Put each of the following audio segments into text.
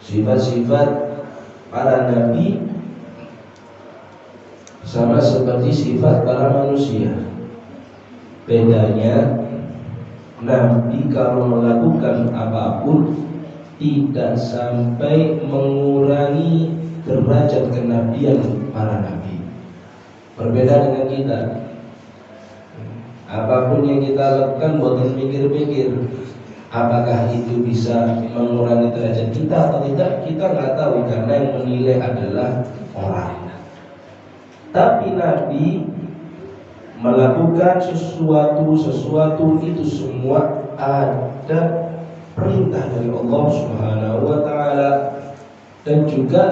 Sifat-sifat para nabi sama seperti sifat para manusia. Bedanya, nabi kalau melakukan apapun tidak sampai mengurangi derajat kenabian para nabi. Berbeda dengan kita. Apapun yang kita lakukan buatan pikir-pikir, apakah itu bisa mengurangi derajat kita atau tidak, kita nggak tahu karena yang menilai adalah orang. Tapi Nabi melakukan sesuatu itu semua ada perintah dari Allah Subhanahu wa taala, dan juga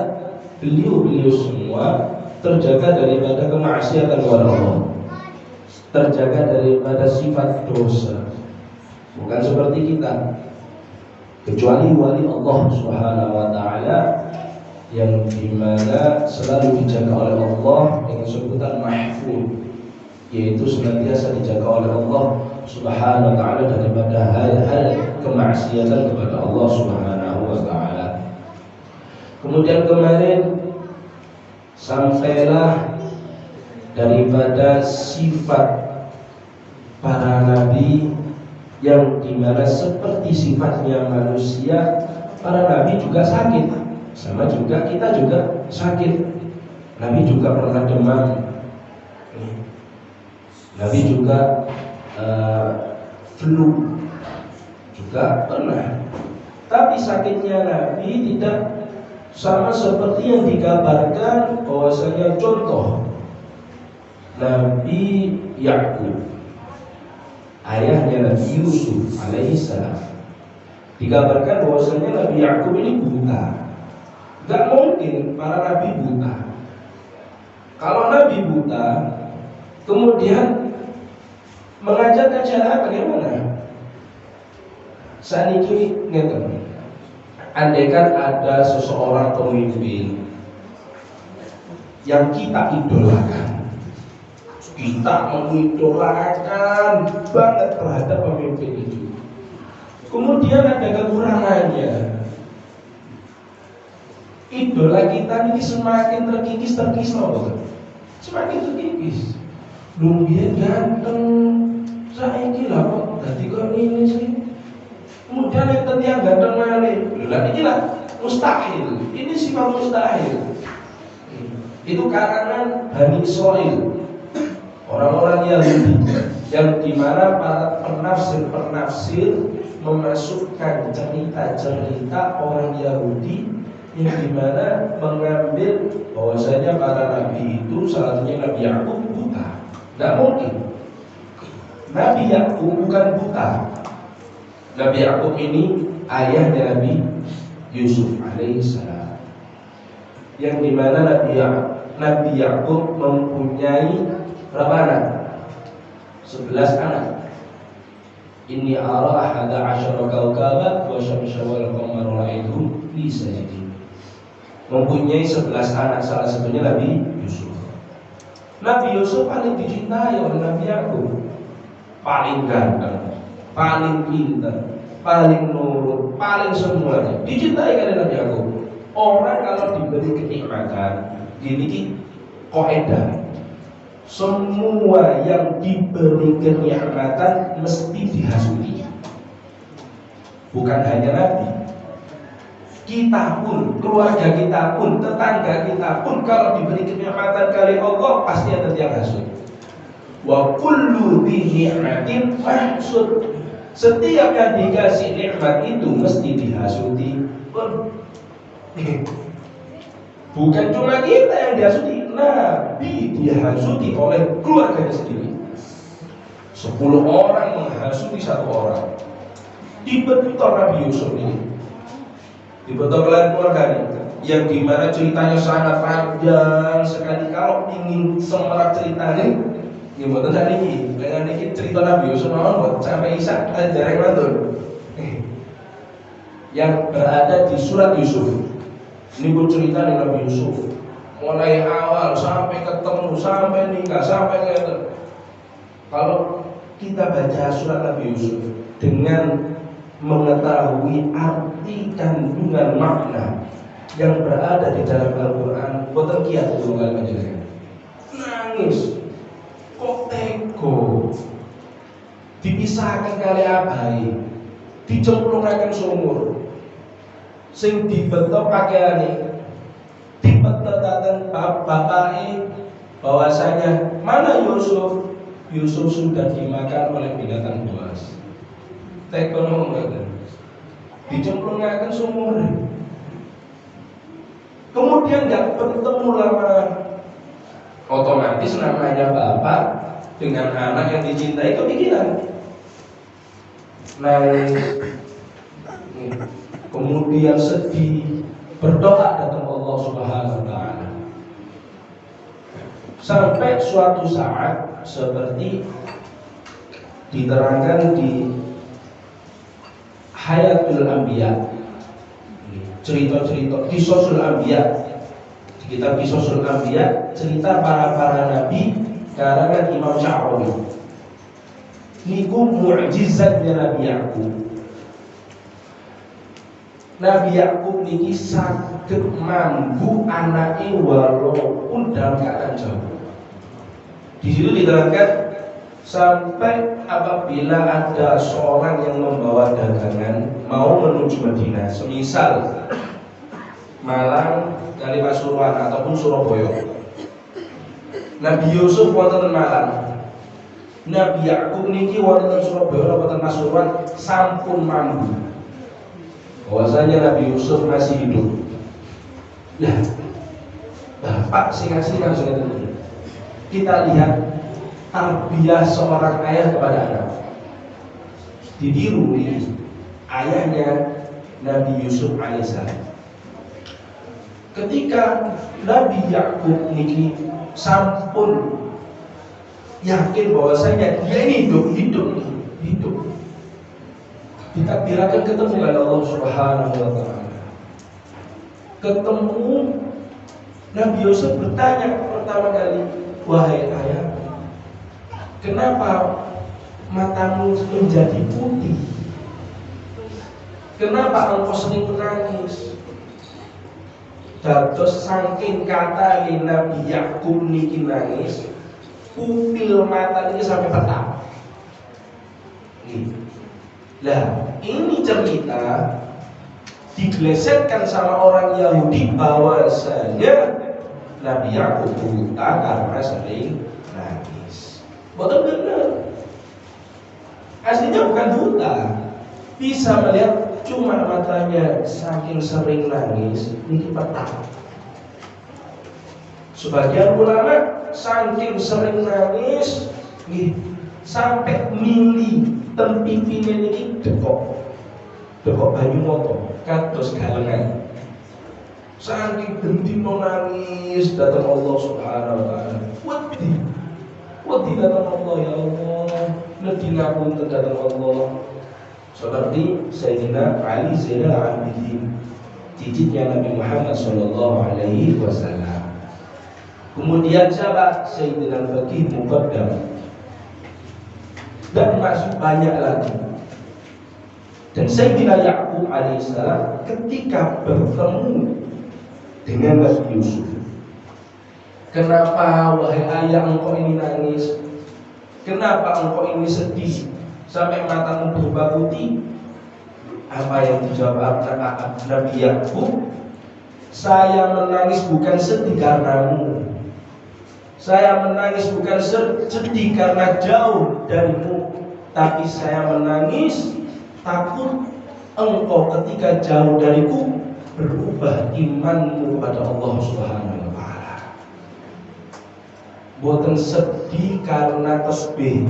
beliau semua terjaga daripada kemaksiatan kepada Allah, terjaga daripada sifat dosa. Bukan seperti kita, kecuali wali Allah Subhanahu wa taala yang dimana selalu dijaga oleh Allah dengan sebutan mahfuz, yaitu senantiasa dijaga oleh Allah Subhanahu wa taala daripada hal-hal kemaksiatan kepada Allah Subhanahu wa taala. Kemudian kemarin sampailah daripada sifat para nabi yang dimana seperti sifatnya manusia, para nabi juga sakit, sama juga kita juga sakit. Nabi juga pernah demam, Nabi juga flu juga pernah. Tapi sakitnya Nabi tidak sama seperti yang digambarkan bahwasanya contoh Nabi Yakub, ayahnya Nabi Yusuf alaihissalam, digambarkan bahwasanya Nabi Yakub ini buta. Gak mungkin para nabi buta. Kalau nabi buta kemudian mengajarkan cara bagaimana? Saat ini ngeten, andaikan ada seseorang pemimpin yang kita idolakan, kita mengidolakan banget terhadap pemimpin itu, kemudian ada kekurangannya, idola kita ini semakin terkikis loh, semakin terkikis. Lumbien ganteng, saiki lah kok dadi kok ini sih. Kemudian yang ganteng malih, ini lah mustahil. Ini sifat mustahil. Itu karangan Bani Israil, orang-orang Yahudi, yang dimana para penafsir memasukkan cerita-cerita orang Yahudi yang dimana mengambil bahwasanya para nabi itu, salah satunya Nabi Yakub buta. Tidak mungkin. Nabi Yakub bukan buta. Nabi Yakub ini ayahnya Nabi Yusuf alaihissalam, yang dimana Nabi Yakub mempunyai berapa anak? 11 anak. Inni ara ahada asyara kawkaba wa syamsa wal qamara ra'aytuhum li sajidin. Mempunyai 11 anak, salah satunya Nabi Yusuf. Nabi Yusuf paling dicintai oleh Nabi Yakub, paling ganteng, paling pintar, paling nurut, paling semuanya dicintai oleh Nabi Yakub. Orang kalau diberi kenikmatan, gini kaidah, semua yang diberi kenikmatan mesti dihasuti. Bukan hanya Nabi, kita pun, keluarga kita pun, tetangga kita pun, kalau diberi kenikmatan kali Allah pasti ada yang hasud. Wa kullu bi ni'matin mahsud. Setiap yang dikasih nikmat itu mesti dihasuti. Bukan cuma kita yang dihasuti, Nabi dihasuti oleh keluarganya sendiri. 10 orang menghasuti 1 orang. Dibentuk Nabi Yusuf ini, dibentuk oleh keluarganya, yang dimana ceritanya sangat panjang sekali. Kalau ingin semerap ceritanya, gimana tadi ini? Dengan ini cerita Nabi Yusuf mau sampai Isa jarang nonton. Yang berada di surat Yusuf. Ini pun cerita Nabi Yusuf, mulai awal sampai ketemu, sampai nikah, sampai ngeten. Kalau kita baca surat Nabi Yusuf dengan mengetahui arti kandungan makna yang berada di dalam Al-Quran, boten kiat golongan panjenengan. Nangis, kok teko, dipisahkan kali abai, dicemplungaken sumur, sing dibentuk pakaiane, dipetetaken bapake bahwasanya mana Yusuf? Yusuf sudah dimakan oleh binatang buas. Teko ngoten, dicemplungaken sumur. Kemudian nggak bertemu lama, otomatis namanya bapak dengan anak yang dicintai kepikiran, nangis, kemudian sedih, berdoa datang Allah Subhanahu Wa Taala. Sampai suatu saat seperti diterangkan di Hayatul Anbiya, cerita-cerita Qisasul Anbiya, di kitab Qisasul Anbiya, cerita para nabi karangan Imam Sya'rawi. Niku mukjizatnya Nabi Yakub. Nabi Yakub niki saged mambu anake walaupun dalam keadaan jauh. Di situ diterangkan sampai apabila ada seorang yang membawa dagangan mau menuju Madinah, semisal Malang, Kali Pasuruan ataupun Surabaya. Nabi Yusuf wonten Malang, Nabi Yakub niki wonten Surabaya wonten Pasuruan sampun mambu bahwasanya Nabi Yusuf masih hidup. Lah, bapak sing asli langsung ngeten. Kita lihat tarbiyah seorang ayah kepada anak. Didiru ayahnya Nabi Yusuf alaihissalam. Ketika Nabi Yakub niki sampun yakin bahwasanya dia ini hidup. Ditakdirkan ketemu dengan Allah Subhanahu Wa Taala. Ketemu, Nabi Yusuf bertanya pertama kali, wahai ayah, kenapa matamu menjadi putih? Kenapa engkau sering menangis? Dados saking kata Nabi Yakub niki nangis, pupil mata ini sampai petang. Lah, ini cerita diglesetkan sama orang Yahudi bahwasanya Nabi Yakub buta karena sering nangis. Betul benar. Aslinya bukan buta, bisa melihat, cuma matanya saking sering nangis ini petang. Sebagian ulama saking sering nangis nih, sampai mili tempipine ini dekok banyu moto kados galengan. Saking gendino nangis datang Allah Subhanahu Wa Taala. Wedi datang Allah, ya Allah, nedina punten datang Allah. Seperti Sayyidina Ali Zainal Abidin, cicitnya Nabi Muhammad sallallahu alaihi wasallam. Kemudian siapa? Sayyidina Al-Faqih Muqaddam. Dan masih banyak lagi. Dan Sayyidina Yakub alaihissalam ketika bertemu dengan Nabi Yusuf, kenapa wahai ayah engkau ini nangis? Kenapa engkau ini sedih sampai matamu berubah putih? Apa yang dijawab Nabi Yakub? Saya menangis bukan sedih karenamu. Saya menangis bukan sedih karena jauh darimu, tapi saya menangis takut engkau ketika jauh dariku berubah imanmu kepada Allah Subhanahu Wa Taala. Boten sedih karena tasbih,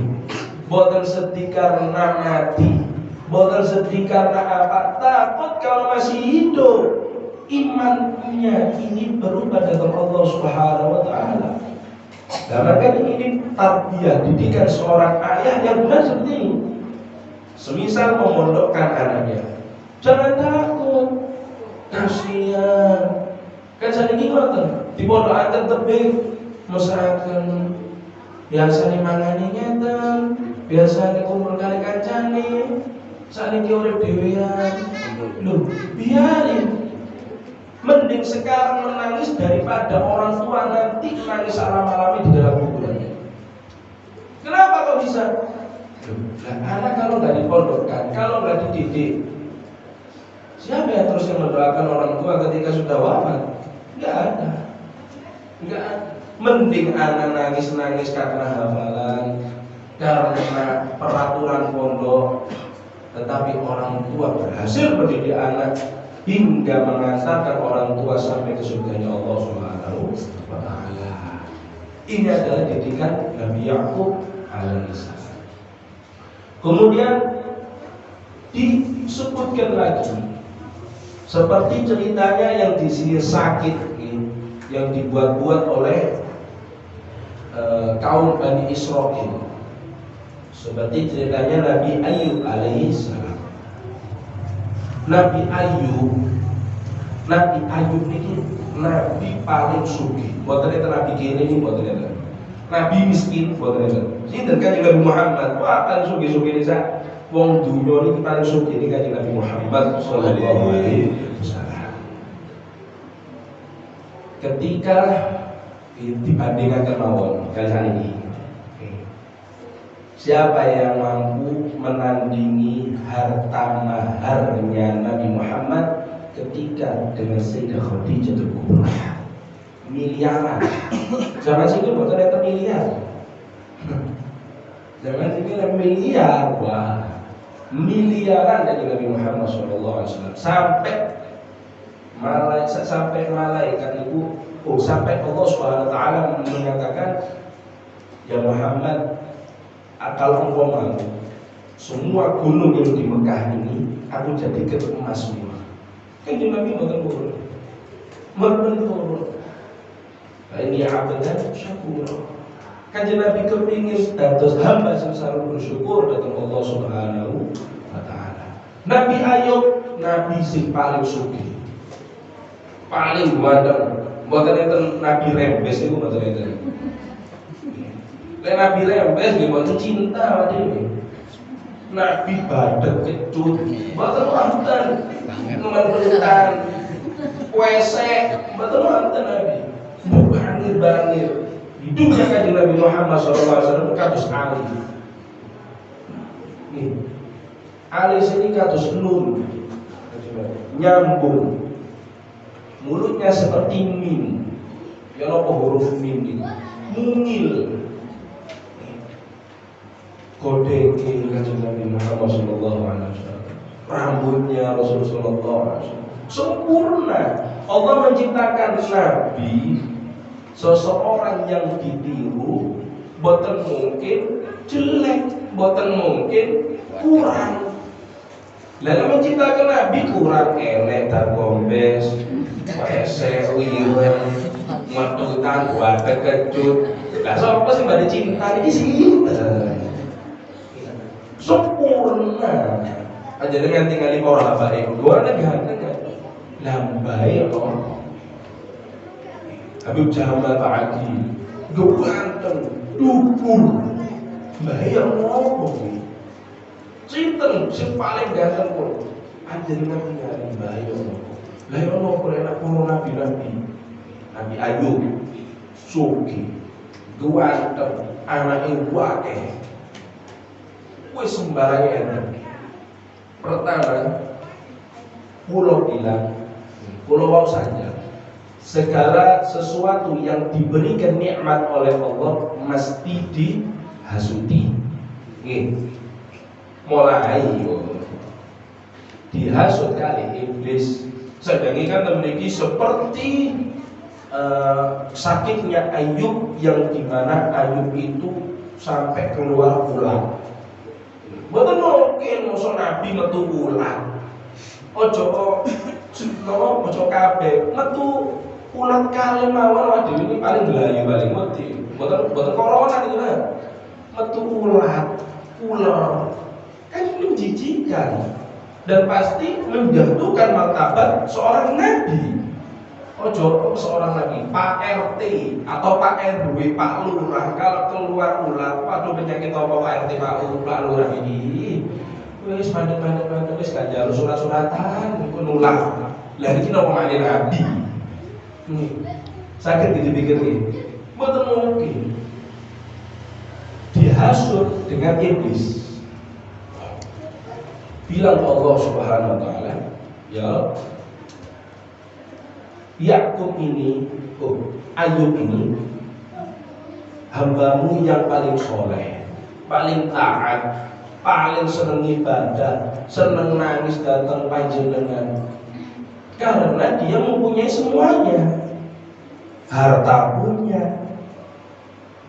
boten sedih karena mati, boten sedih karena apa? Takut kalau masih hidup imannya ini berubah dari Allah Subhanahu Wa Taala. Karena kan ini tarbiyah, didikan seorang ayah yang benar seperti ini. Semisal memondokkan anaknya, jangan takut, kasihan. Kan saniki ngoten, dipondokaken tebing mesraken. Biasane mangane ngeten, biasane kumpul kali kancane. Saling urip dhewean. Loh, biarin. Mending sekarang menangis daripada orang tua nanti menangis alam-alami di dalam kuburan. Kenapa kok bisa? Nah, anak kalau nggak dipondokkan, kalau nggak dididik, siapa yang terus yang mendoakan orang tua ketika sudah wafat? Nggak ada. Nggak ada. Mending anak nangis-nangis karena hafalan, karena peraturan pondok, tetapi orang tua berhasil mendidik anak hingga mengantarkan orang tua sampai ke surganya Allah Subhanahu wa taala. Ini adalah didikan Nabi Yakub alaihissalam. Kemudian disebutkan lagi seperti ceritanya yang di sini sakit yang dibuat-buat oleh kaum Bani Israil. Seperti ceritanya Nabi Ayub alaihissalam. Nabi Ayub ini nabi paling sugih. Mboten enten nabi kene iki mboten enten. Nabi miskin mboten enten. Sinten Kanjeng Nabi Muhammad? Wah, paling sugih-sugih nisa wong dunya niki paling sugih niki Kanjeng Nabi Muhammad sallallahu alaihi wasallam. Ketika dibandingkan mawon kali ini, siapa yang mampu menandingi harta maharnya Nabi Muhammad ketika dengan Sayyidah Khadijah Kubra? Miliaran. Zaman sini bukan ada miliar. Zaman sini ada miliar, wah. Miliaran dari Nabi Muhammad SAW sampai malaikat itu, sampai Allah Subhanahu Wa Taala menyatakan, ya Muhammad, akal engkau mau semua gunung yang di Mekah ini aku jadikan emas semua. Kan Nabi mboten turun. Ini abdan syakur. Kanjeng Nabi kepingin dados hamba sing selalu bersyukur datang Allah Subhanahu wa taala. Nabi Ayub nabi sing paling sugih. Paling ganteng. Mboten enten nabi rembes niku mboten enten. Lek nabi rembes nggih mboten cinta dhewe. Nabi badak kecut, mboten wonten. Nemen-nemen kuesek, mboten wonten nabi. Bangir-bangir hidupnya Kanjeng Nabi Muhammad SAW kados Ali. Nih, Ali sini kados nun, nyambung, mulutnya seperti mim. Ya apa huruf mim ini? Mungil. Kodeke Kanjeng Nabi Muhammad SAW, rambutnya Rasulullah SAW sempurna. Allah menciptakan Nabi seseorang yang ditiru, boten mungkin jelek, boten mungkin kurang. Lalu menciptakan Nabi kurang elek dan gombes, pesek, wireng, metutan, badak kecut. Lah sapa sing badhe cinta iki sinten? Sempurna. Aja dengan tinggal para habaib, gua ada ganteng kan? Lambai kok. Habib Jamal Ta'adi ganteng, dubur, bahaya ngopo iki. Sinten sing paling ganteng pun panjenengan ningali bahaya ngopo. Lah yo ngopo enak para nabi-nabi. Nabi Ayub sugih, ganteng, anake akeh. Wis sembarang enak. Pertama, pulau bilang, pulau wau saja. Segala sesuatu yang diberikan nikmat oleh Allah mesti dihasuti. Mulai dihasut kali iblis. Sedangkan kan memiliki seperti sakitnya Ayub, yang dimana Ayub itu sampai keluar ular. Boten mungkin musuh Nabi metu ular. Ojo kabeh metu ulat kali mawon waduh ini paling gelayu paling mati. Boten corona itu kan. Metu ulat, ular. Kan ini menjijikan dan pasti menjatuhkan martabat seorang nabi. Ojo seorang nabi, Pak RT atau Pak RW, Pak Lurah, kalau keluar ulat, waduh penyakit apa Pak RT, Pak Lurah ini. Wis pandai-pandai wis gak njaluk surat-suratan iku nulak. Lah iki napa makne nabi? Sakit dipikir iki. Mboten mungkin. Dihasut dengan iblis. Bilang Allah Subhanahu wa taala, ya Yakub ini, Ayub ini hambamu yang paling soleh, paling taat, paling seneng ibadah, seneng nangis datang panjenengan. Karena dia mempunyai semuanya. Harta punya,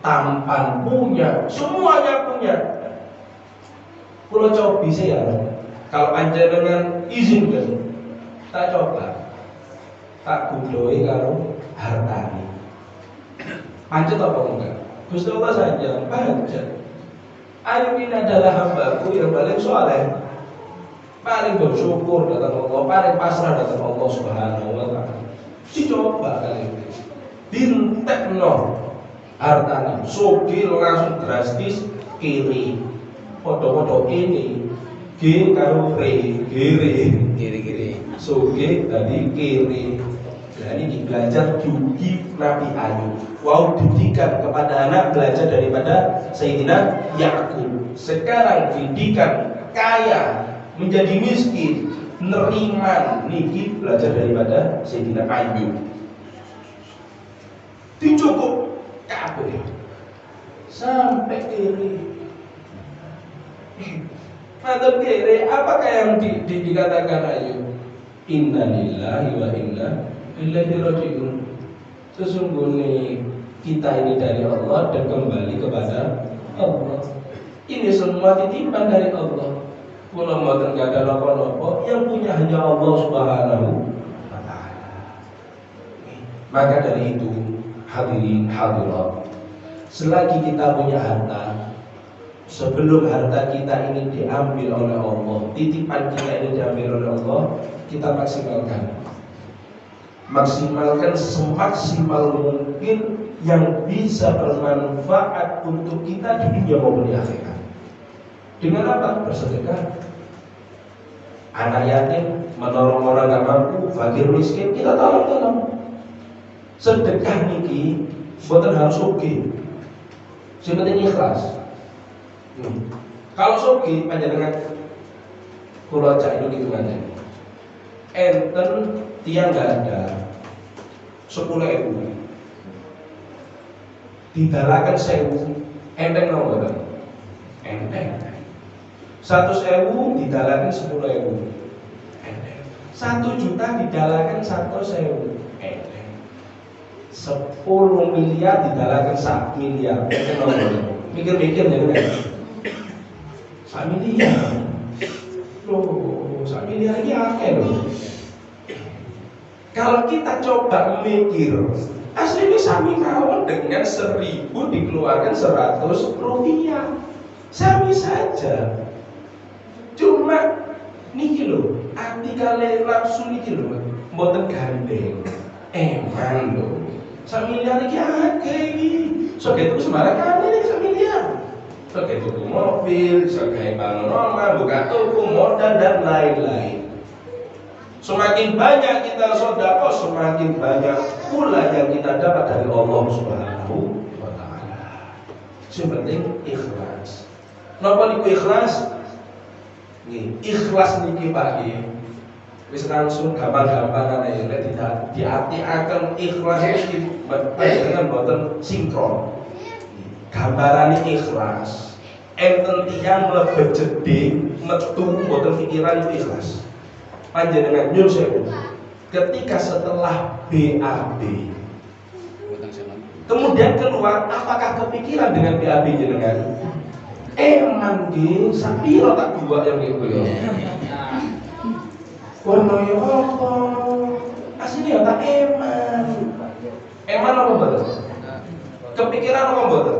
tampan punya, semuanya punya. Kalau coba bisa ya, kalau panjenengan izinkan, tak coba, tak gudoi kalau harta ini. Pancet apa enggak? Gusti Allah saja pancet. Ayub ini adalah hambaku yang paling soleh, paling bersyukur datang Allah, paling pasrah datang Allah Subhanahu wa taala. Si coba kali ini dintekno hartanya, sugih langsung drastis kiri, foto-foto ini, G karo re, kiri, sugih tadi kiri. Nah ini belajar juga Nabi Ayub. Wow, didikan kepada anak belajar daripada Sayyidina Yakub. Sekarang didikan kaya menjadi miskin, neriman niki belajar daripada Sayyidina Ayub. Dicukup kabeh sampai kiri. Matur kiri, apakah yang dikatakan Ayub? Inna lillahi wa inna ilaihi raji'un. Sesungguhnya kita ini dari Allah dan kembali kepada Allah. Ini semua titipan dari Allah. Kula mboten gak ada napa-napa, yang punya hanya Allah Subhanahu wa taala. Maka dari itu, hadirin hadirat, selagi kita punya harta, sebelum harta kita ini diambil oleh Allah, titipan kita ini diambil oleh Allah, kita maksimalkan semaksimal mungkin yang bisa bermanfaat untuk kita di dunia maupun di akhirat. Dengan apa? Bersedekah. Anak yatim, menolong orang gak mampu, fakir miskin, kita tolong. Sedekah niki boten harus sugih. Sing penting ikhlas. Kalau sugih panjenengan kula cak itu gitu aja. Enten tiang nggak ada 10.000 didalakan 1.000 enteng nomor enteng 100.000 didalakan 10.000 enteng 1 juta didalakan 100.000 enteng 10 miliar didalakan 1 miliar enteng nomor mikir-mikir ya kan 1 miliar loh 1 miliar ini akeh loh. Kalau kita coba mikir, aslinya sami kawan dengan 1.000 dikeluarkan 100 rupiah, sami saja. Cuma niki lho, artikale nafsu niki lho, mboten gandeng, eman lho. 1 miliar iki akeh iki. Sok itu sembarangan iki 1 miliar. Sok itu mobil, sok bangun rumah, buka toko, modal dan lain-lain. Semakin banyak kita sedekah, semakin banyak pula yang kita dapat dari Allah Subhanahu wa taala. Yang penting ikhlas. Napa niku ikhlas? Nggih, ikhlas niki Pak nggih. Wis langsung gampang-gampang ae nek diartikaken ikhlas iki dengan boten sinkron. Gambarane ikhlas. Enten tiyang mlebet jeding, metu boten pikiran itu ikhlas. Panjenengan nyuwun sewu. Ketika setelah BAB kemudian keluar, apakah kepikiran dengan BAB jenengan? Mangke sapiro tak buat yang itu ya. Warna ya apa? Aslinya tak eman. Eman apa betul? Kepikiran apa betul?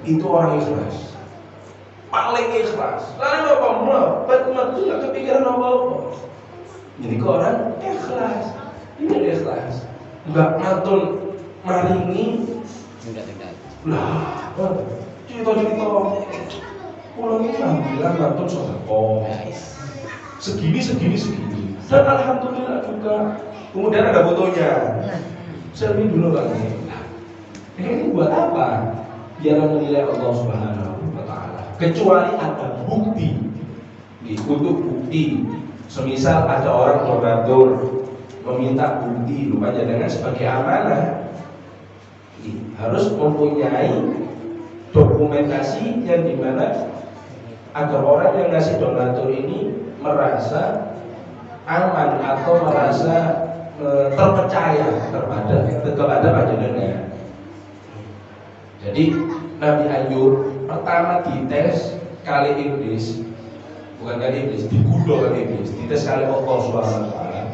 Itu orang ikhlas. Paling ikhlas. Lalu apa mlebet metu enggak kepikiran apa-apa. Jadi ke orang ikhlas, ini ikhlas, enggak ngantun maringi, lah, cerita Pulang ini alhamdulillah mantun sedekah. Segini. Dan alhamdulillah juga. Kemudian ada fotonya. Selfie dulu kan. Ini buat apa? Biar menilai Allah Subhanahu wa taala. Kecuali ada bukti. Untuk bukti. Semisal ada orang donatur meminta bukti, rupanya dengan sebagai amanah harus mempunyai dokumentasi yang dimana agar orang yang ngasih donatur ini merasa aman atau merasa terpercaya kepada panjenengan. Jadi Nabi Ayub pertama dites kali iblis, bukan kali iblis, digudo kali iblis, dites kali Allah Subhanahu wa taala.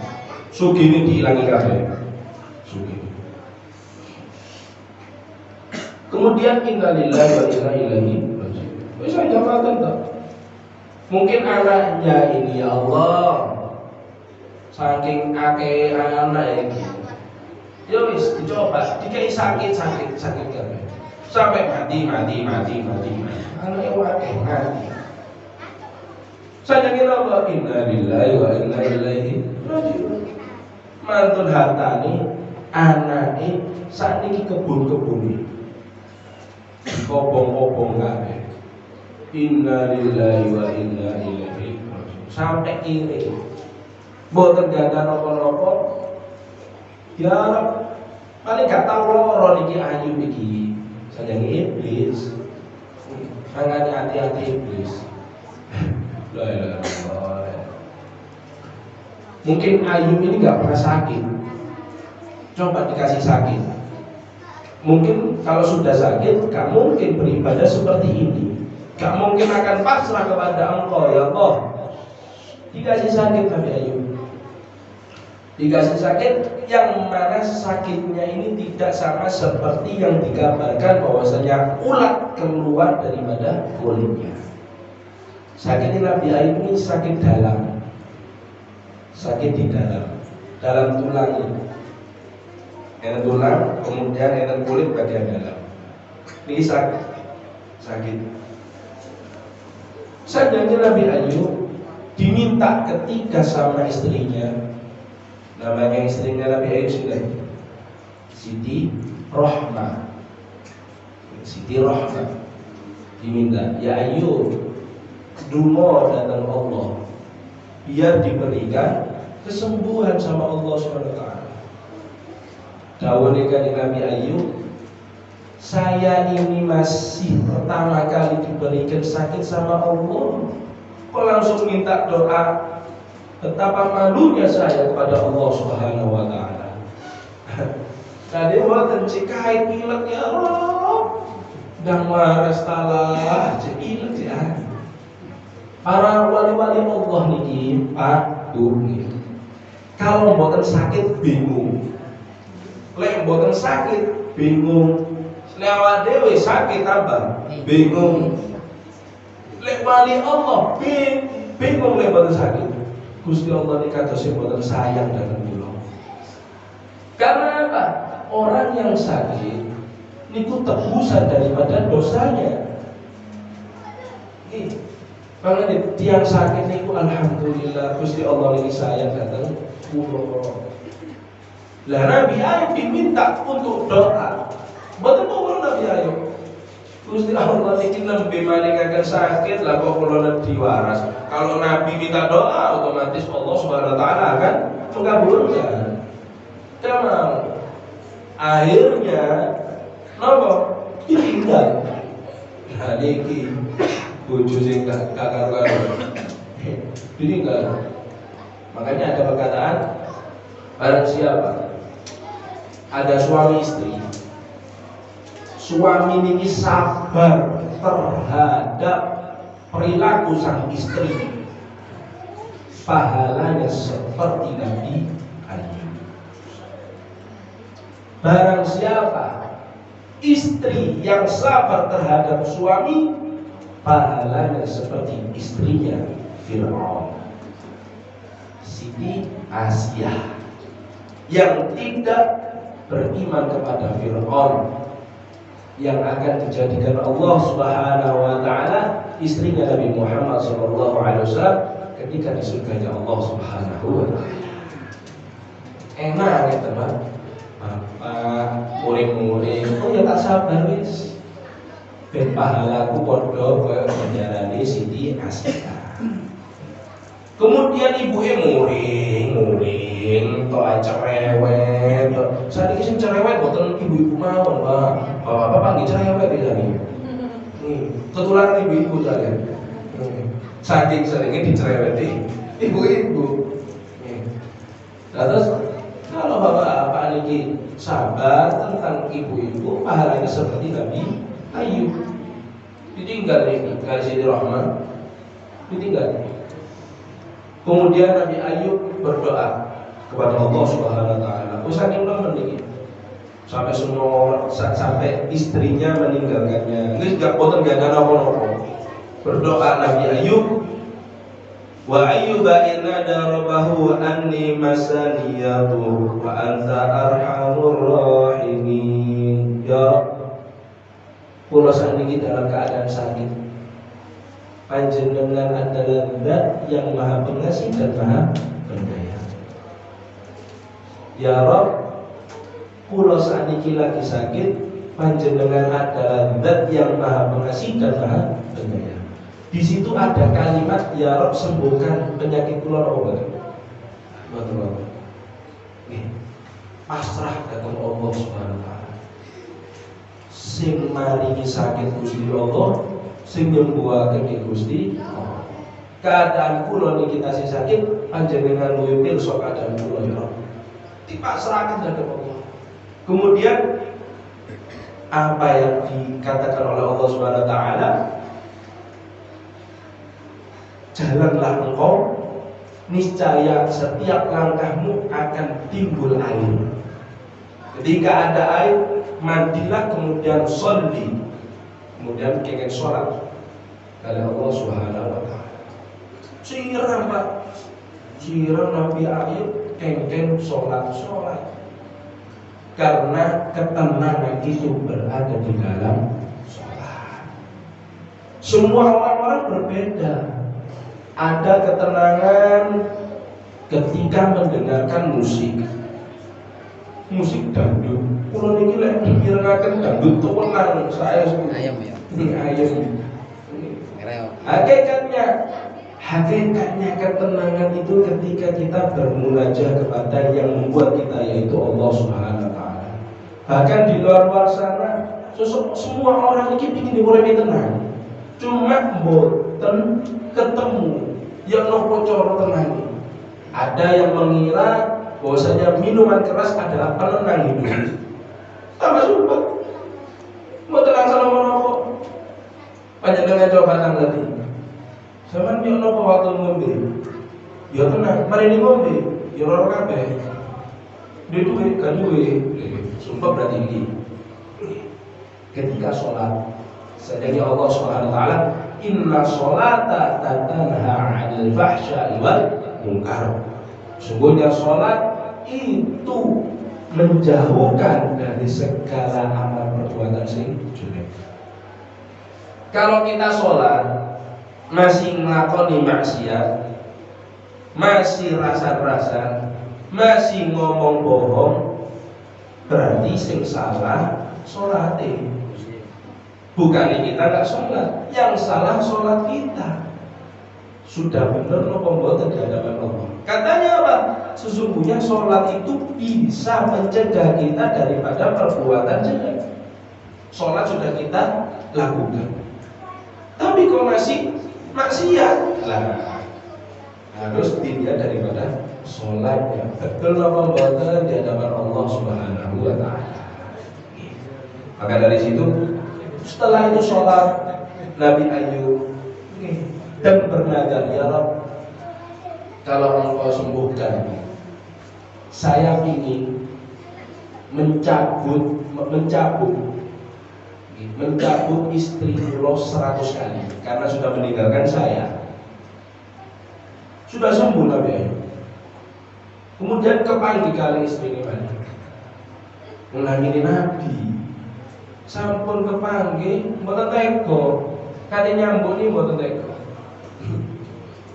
Sugih dihilangi kabeh. Sugih. Kemudian innalillahi wa inna ilaihi raji'un. Wis aja maten to. Mungkin anaknya ini ya Allah saking akeh anak ini. Ya wis dicoba, dikai sakit kabeh. Sampai mati. Anake akeh mati. Saya kira wa inna lillahi wa inna ilaihi raji'un. Mantun hartane anake sakniki kebun-kebun. Kobong-kobong kabeh. Inna lillahi wa inna ilaihi raji'un. Sampai iri. Mboten gadah napa-napa. Ya paling gak tau loro niki Ayub iki. Sajange iblis. Mangane hati-hati iblis. La ilaha illallah. Mungkin Ayub ini gak pernah sakit. Coba dikasih sakit. Mungkin kalau sudah sakit, gak mungkin beribadah seperti ini. Gak mungkin akan pasrah kepada Engkau ya Allah. Dikasih sakit Nabi Ayub. Dikasih sakit yang mana sakitnya ini tidak sama seperti yang digambarkan bahwasanya ulat keluar daripada kulitnya. Sakitnya Nabi Ayub ini sakit dalam. Sakit di dalam tulangnya. Enak tulang, kemudian enak kulit bagian dalam. Ini sakit. Seandainya Nabi Ayub diminta ketiga sama istrinya, namanya istrinya Nabi Ayub sudah Siti Rohmah. Diminta, ya Ayub, dungo datang Allah, biar diberikan kesembuhan sama Allah SWT. Dawuh kanjeng Nabi Ayub, saya ini masih pertama kali diberikan sakit sama Allah, kok langsung minta doa. Betapa malunya saya kepada Allah Subhanahu wa taala. Tadi mboten cikai pilek ya Allah. Dan waras talah cilik ya. Para wali-wali Allah niki patuh niki. Kalau mboten sakit bingung. Lek mboten sakit bingung. Lewat dewe sakit tambah bingung. Lek wali Allah bingung lek mboten sakit. Gusti Allah ini kadosi mboten sayang datang kula. Karena apa? Orang yang sakit niku tebusan daripada dosanya. Makanya tiang sakit niku alhamdulillah Gusti Allah ini sayang datang kula. Lah Nabi Ayub diminta untuk doa. Mboten pun Nabi Ayub. Gusti Allah niki nembe maningaken sakit lah kok kula diwaras. Kalau Nabi minta doa otomatis Allah Subhanahu wa taala akan mengabulkan. Karena akhirnya napa? Ditinggal. Nah niki bojo sing gak karuan. Ditinggal. Makanya ada perkataan barang siapa ada suami istri, suami ini sabar terhadap perilaku sang istri, pahalanya seperti Nabi Ayub. Barang siapa istri yang sabar terhadap suami, pahalanya seperti istrinya Fir'aun, Siti Asyah, yang tidak beriman kepada Fir'aun, yang akan dijadikan Allah Subhanahu wa taala istrinya Nabi Muhammad sallallahu alaihi wasallam ketika di surganya Allah Subhanahu wa taala. Enak ya teman. Bapak murid-murid, oh ya tak sabar wis. Ben pahalaku padha koyo ganjarane Siti Asika. Kemudian ibuke muring, tok cerewet. Saiki sing cerewet boten ibu-ibu mawon, Pak. Bapak panggil cerewet iki tadi. Ketularan ibu-ibu tadi. Saking seringnya dicereweti ibu-ibu. Terus kalau bapak niki sabar tentang ibu-ibu, pahalanya seperti Nabi Ayub. Ditinggal ini, garis ini rahmat. Ditinggal. Kemudian Nabi Ayub berdoa kepada Allah Subhanahu wa taala. Saking nemen iki. Sampai istrinya meninggalkannya. Ini enggak boten enggak ada apa-apa. Berdoa Nabi Ayub, wa ayyuba inna rabbahu anni masaniyatu wa anta arhamur rahimin. Ya kula sakniki dalam keadaan sakit, panjenengan adalah Zat yang Maha Pengasih dan Maha Penyayang. Ya Rabb, kula sakniki lagi sakit, panjenengan adalah Zat yang Maha Pengasih dan Maha Penyayang. Di situ ada kalimat ya Rabb sembuhkan penyakit kula apa? Betul. Pasrah datang Allah Subhanahu wa taala. Sing maringi sakit Gusti Allah, sing nyembuhake Gusti Allah. Keadaan kula niki tasih sakit, panjenengan luwih pirsa keadaan kula ya Rabb. Dipasrahkan datang Allah. Kemudian apa yang dikatakan oleh Allah Subhanahu wa taala? Jalanlah engkau, niscaya setiap langkahmu akan timbul air. Ketika ada air, mandilah kemudian sholli, kemudian kengken sholat oleh Allah Subhanahu wa taala. Siram Pak, siram Nabi Ayub kengken sholat. Karena ketenangan itu berada di dalam sholat. Semua orang-orang berbeda. Ada ketenangan ketika mendengarkan musik dangdut. Kulo niki lek mirengaken dangdut tuwenan saya ayam ya. Ini ayam. Hakikatnya ketenangan itu ketika kita bermunajat kepada yang membuat kita, yaitu Allah Subhanahu wa taala. Bahkan di luar sana semua orang ini ingin urip tenang. Cuma boten ketemu yang nopo coro tenang. Ada yang mengira bahwasanya minuman keras adalah penenang hidup. Tambah sumpah. Mau tenang sama nopo. Panjenengan coba tanggapi. Zaman yo nopo waktu ngombe. Ya tenang, mari ini ngombe. Ya ora kabeh. Duwe kan duwe. Sumpah berarti ini. Ketika sholat, sedangnya Allah Subhanahu wa taala, inna sholata tatanha 'anil fahsya'i wal munkar. Sungguhnya sholat itu menjauhkan dari segala amal perbuatan sing jelek. Kalau kita sholat masih nglakoni maksiat, masih rasa-rasa, masih ngomong bohong, berarti sing salah sholatnya. Bukan kita nggak sholat, yang salah sholat kita. Sudah benar nopo mboten di hadapan Allah. Katanya apa? Sesungguhnya sholat itu bisa mencegah kita daripada perbuatan jelek. Sholat sudah kita lakukan, tapi kok masih maksiat, lah harus dilihat daripada sholatnya. Betul nopo mboten di hadapan Allah Subhanahu wa taala. Maka dari situ, setelah itu sholat Nabi Ayub dan bernazar, ya Rabb, kalau engkau sembuhkan, saya ingin mencabut istri kula 100 kali karena sudah meninggalkan saya. Sudah sembuh Nabi Ayub. Kemudian kepanggil kali istri ini balik. Menangini Nabi. sampun kepanggih mboten tega. Kate nyambut iki mboten tega.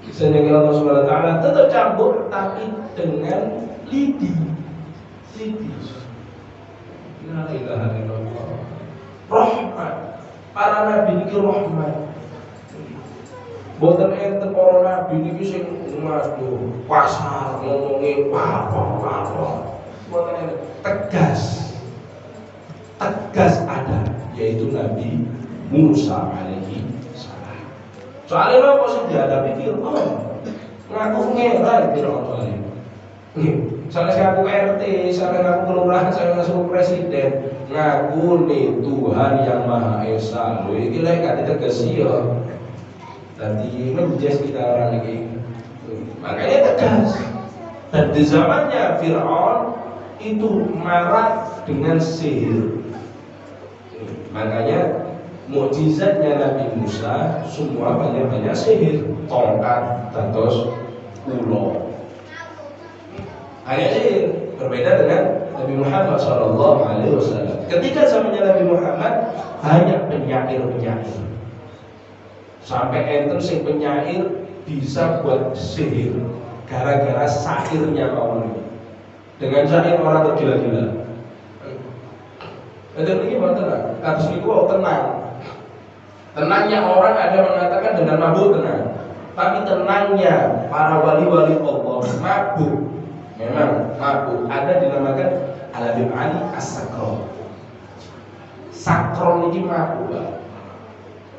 Seneng Allah Subhanahu wa taala tetap campur tapi dengan lidi. La ilaha illallah. Rahmat. Para nabi niki rahmat. Boten enten para nabi niki sing masuk pasar ngomongi apa-apa. Boten enten tegas. Tegas ada yaitu Nabi Musa alaihi salam. Soalnya apa sih dihadapi Fir'aun? Ngaku ngeran Fir'aun soalnya. Soalnya ngaku RT, soalnya ngaku kelurahan, soalnya ngaku presiden, ngaku nih Tuhan yang Maha Esa. Loh ini lah gak ditegas ya. Tadi menjes kita orang ini. Makanya tegas. Dan di zamannya Fir'aun itu marah dengan sihir. Makanya mukjizatnya Nabi Musa semua banyak sihir, tongkat, terus ulo. Hanya sihir. Berbeda dengan Nabi Muhammad SAW. Ketika zamannya Nabi Muhammad hanya penyair. Sampai enten sing penyair bisa buat sihir gara-gara syairnya kawan. Dengan syair orang tergila-gila. Ada lagi mau tenang, kasus itu tenang. Tenangnya orang ada mengatakan dengan mabuk tenang, tapi tenangnya para wali-wali Allah mabuk. Memang mabuk ada dinamakan Al-Habib Ali As-Sakron. Sakron ini mabuk.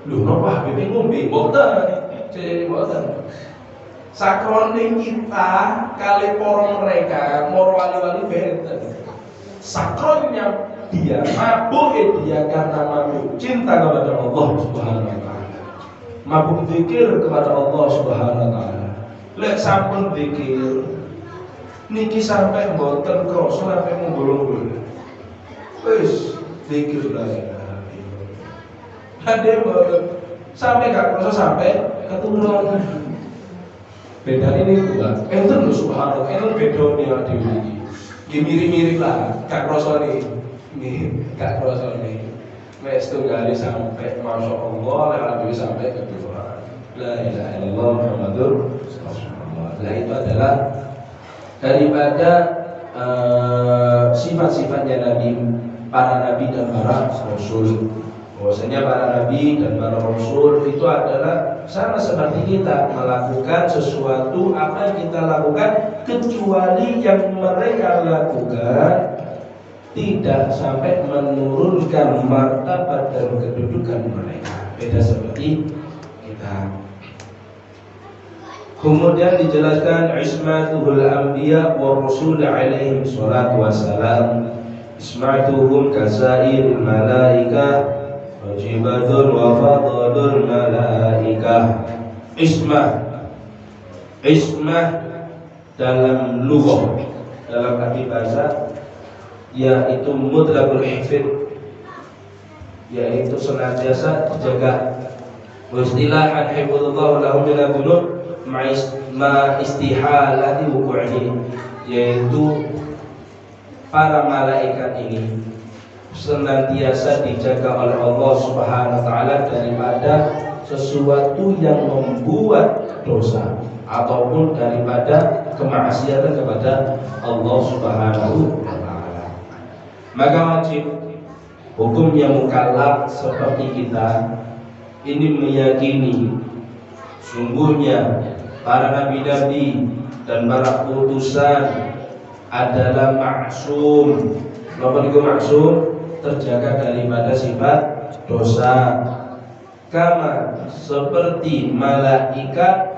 Loh, napa Habib ngombe? Mboten. Sakron ini kita kali para mereka, moro wali-wali benten. Sakronnya dia mabuk dia karena mabuk cinta kepada Allah Subhanahu wa taala. Mabuk zikir kepada Allah Subhanahu wa taala. Lek sampun zikir niki sampai mboten krasa sampai munggul-munggul. Wis zikir la ilaha illallah. Ade mboten sampai gak krasa sampai keturunan. Beda ini pula. Enten subhanallah, enten beda nih dhewe iki. Ya mirip-mirip lah, gak krasa nih. Gak krasa nih. Wis tunggale sampai masya Allah lalu sampai ke Tuhan. La ilaha illallah Muhammadur Rasulullah. Nah itu adalah daripada sifat-sifatnya para nabi dan para rasul. Bahwasanya para nabi dan para rasul itu adalah sama seperti kita melakukan sesuatu apa yang kita lakukan kecuali yang mereka lakukan tidak sampai menurunkan martabat dan kedudukan mereka. Beda seperti kita. Kemudian dijelaskan ismatuhul anbiya wa rasul alaihim salatu wassalam. Ismatuhum kasairil malaikah wajibatun wa fadlul malaikah. Ismah dalam lughah, dalam arti bahasa yaitu mutlaqul hifz, yaitu senantiasa dijaga. Istilahan hifdzullah lahum min ad-dunub ma istihalati wuqu'ihi, yaitu para malaikat ini senantiasa dijaga oleh Allah Subhanahu wa taala daripada sesuatu yang membuat dosa ataupun daripada kemaksiatan kepada Allah Subhanahu wa taala. Maka wajib hukumnya mukallaf seperti kita ini meyakini sungguhnya para nabi-nabi dan para utusan adalah maksum. Napa niku maksum? Terjaga daripada sifat dosa. Kama seperti malaikat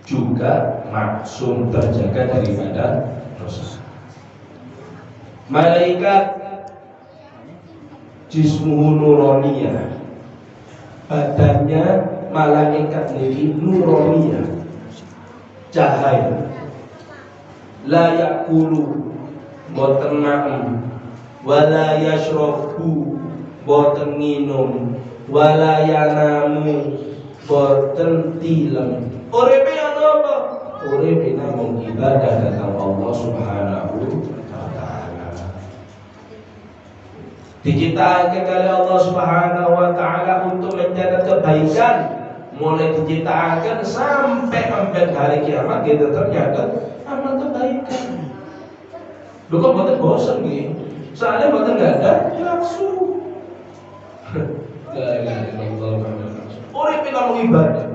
juga maksum terjaga daripada dosa. Malaikat jismuhu nuroniyah, badannya malaikat niki nuroniyah, cahaya. La yakulu boten makan, wala yashrabu boten minum, wala yanamu boten tilem. Uripe ana apa? Uripe namung ibadah datang Allah Subhanahu wa taala. Diciptakan oleh Allah Subhanahu wa taala untuk mencatat kebaikan, mulai diciptakan sampai hari kiamat kita ternyata amal kebaikan. Lu kok boten bosan nih? Soalnya boten enggak ada nafsu. La ilaha illallah. Urip ngomong ibadah.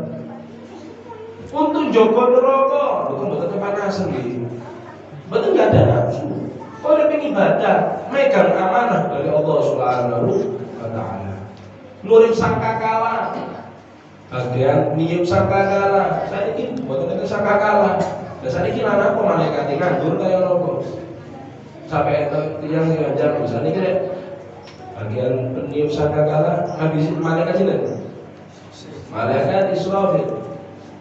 Untuk jogo neraka, lu kok boten kepanasan nih? Boten enggak ada nafsu. Urip ibadah, megang amanah dari Allah Subhanahu wa taala. Nurip sangkakala. Bagian niup sangkakala. Saiki boten sangkakala. Lah saiki lan apa malaikat nganggur kaya nopo? Sampai yang ngajar misalnya kira bagian peniup sangkakala habis malaikat sini malaikat Israfil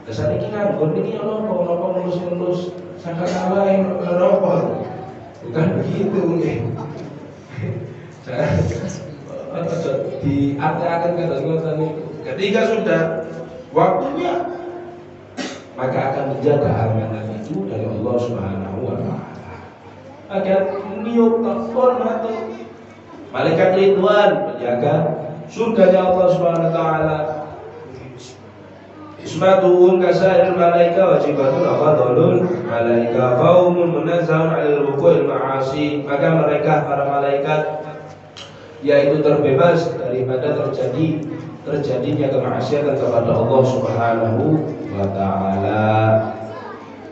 dasar ini nganggur ini nopo mulus sangkakala yang nopo bukan begitu nih di akan kata ketika sudah waktunya maka akan menjaga amanah itu dari Allah Subhanahu wa taala. Agar niup telepon atau malaikat Ridwan menjaga surganya Allah Subhanahu wa taala. Ismatuhun kasairul malaika wajibatun afdalul malaika qaumun munazzahun 'alal wuqu'il ma'asi. Maka mereka para malaikat yaitu terbebas daripada terjadinya kemaksiatan kepada Allah Subhanahu wa taala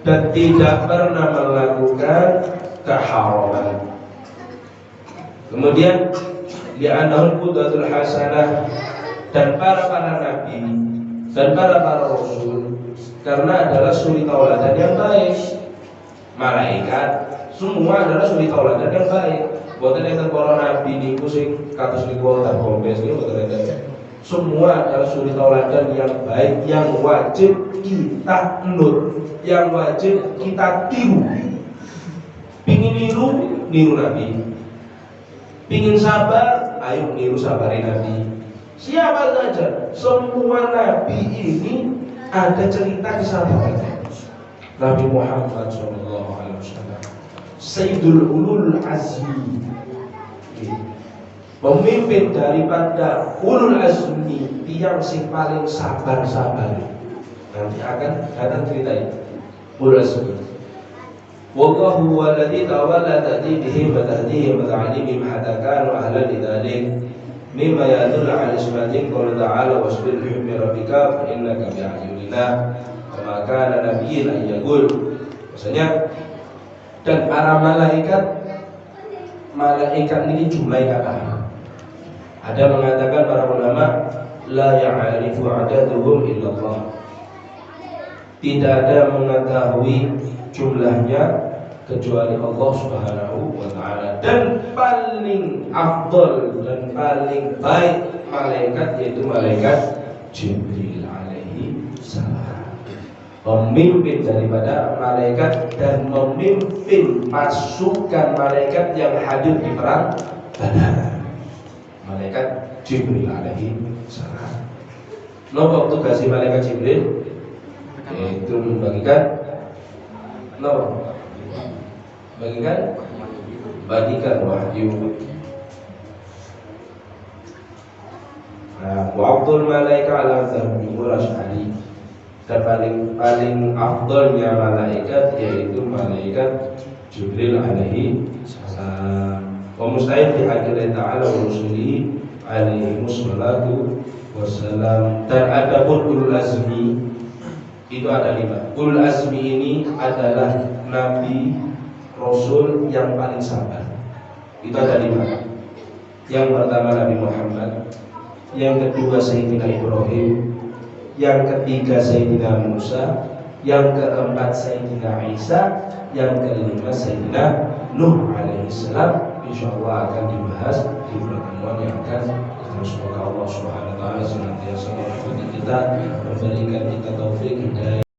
dan tidak pernah melakukan keharaman. Kemudian li'annahul qudwatul hasanah, dan para nabi dan para rasul karena adalah suri tauladan yang baik. Malaikat semua adalah suri tauladan yang baik. Boten enten para nabi niku sing kados niku tak kompes niku boten enten. Semua adalah suri tauladan yang baik yang wajib kita nurut, yang wajib kita tiru. Pingin niru Nabi. Pingin sabar, ayo niru sabari Nabi. Siapa saja, semua Nabi ini ada cerita kesabaran. Nabi Muhammad SAW, Sayyidul Ulul Azmi, pemimpin daripada Ulul Azmi, yang paling sabar. Nanti akan datang cerita ini. Ulul Azmi. Wallahu huwa alladhi tawalla ta'dibihim wa tahdihim wa ta'limihim hatta kanu ahlan lidzalik mimma yadullu 'ala ismatin qala ta'ala wasbir li hukmi rabbika fa innaka bi'ayunina kama kana nabiyyin an yaqul. Maksudnya dan para malaikat ini jumlah kata. Ada mengatakan para ulama la ya'rifu 'adaduhum illallah. Tidak ada mengetahui jumlahnya kecuali Allah Subhanahu wa taala. Dan paling afdal dan paling baik malaikat yaitu malaikat Jibril alaihi salam, pemimpin daripada malaikat dan memimpin pasukan malaikat yang hadir di perang Badar. Malaikat Jibril alaihi salam. Nopo tugas malaikat Jibril? Yaitu membagikan bagikan wahyu. Nah, waqtul malaika ala dzarbi murasyadi. Dan paling afdalnya malaikat yaitu malaikat Jibril alaihi salam. Wa musta'in bi haqqi ta'ala wa rusulihi alaihi wassalatu wassalam. Dan ada ulul azmi itu ada 5. Ulul azmi ini adalah nabi rasul yang paling sabar. Itu ada 5. Yang pertama Nabi Muhammad, yang kedua Sayyidina Ibrahim, yang ketiga Sayyidina Musa, yang keempat Sayyidina Isa, yang kelima Sayyidina Nuh alaihissalam. Insyaallah akan dibahas di pertemuan yang akan datang. Semoga Allah Subhanahu wa taala senantiasa merahmati kita, memberikan kita taufik hidayah.